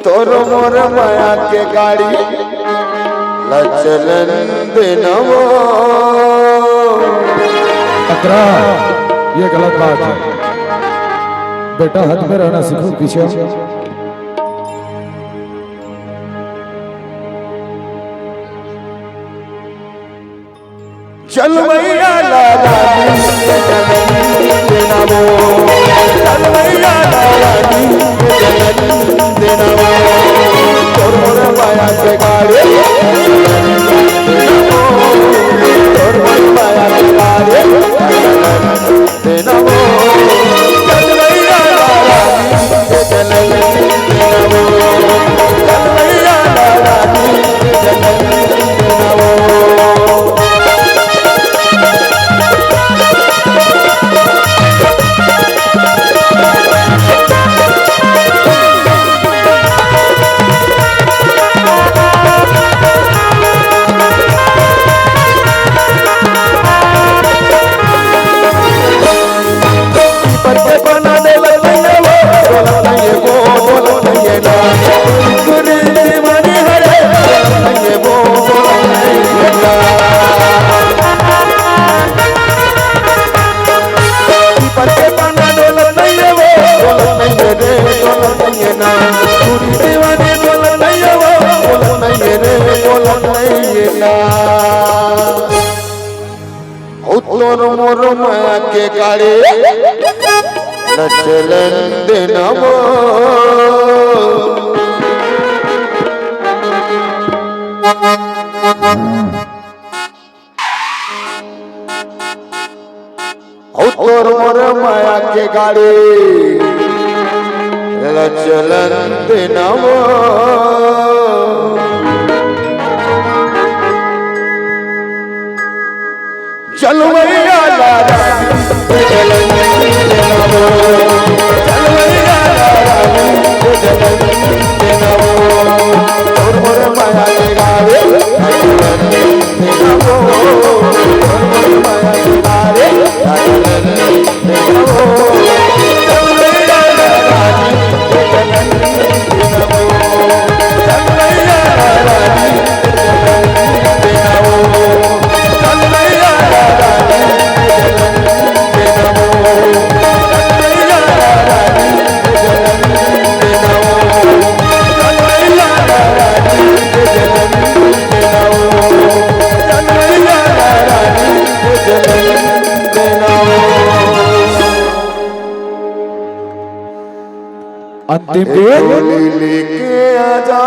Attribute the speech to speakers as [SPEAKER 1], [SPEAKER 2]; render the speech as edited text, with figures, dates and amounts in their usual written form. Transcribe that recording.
[SPEAKER 1] तोर मोर माया के गाड़ी लचलन दिनवो।
[SPEAKER 2] अकरा, ये गलत बात है बेटा, हाथ में रहना सीखो। पीछे
[SPEAKER 1] चल मैया रानी दिनवो, चल मैया रानी दिनवो, तोर मोर माया के गाड़ी तोर मोर माया के गाड़ी दिनवो। चल मैया रानी दिनवो, चल मैया रानी दिनवो। तोर मोर माया के गाड़ी लचलन दिनवो। तोर मोर माया के गाड़ी लचलन दिनवो। चल मैया रानी दिनवो, चल मैया रानी दिनवो, तोर मोर माया के गाड़ी लचलन दिनवो, तोर मोर माया के गाड़ी लचलन दिनवो। चल मैया रानी दिनवो, चल मैया रानी दिनवो, चल मैया रानी दिनवो, चल मैया रानी दिनवो, चल मैया रानी दिनवो, चल मैया रानी दिनवो।
[SPEAKER 2] अंतिम
[SPEAKER 1] डोली लेके आजा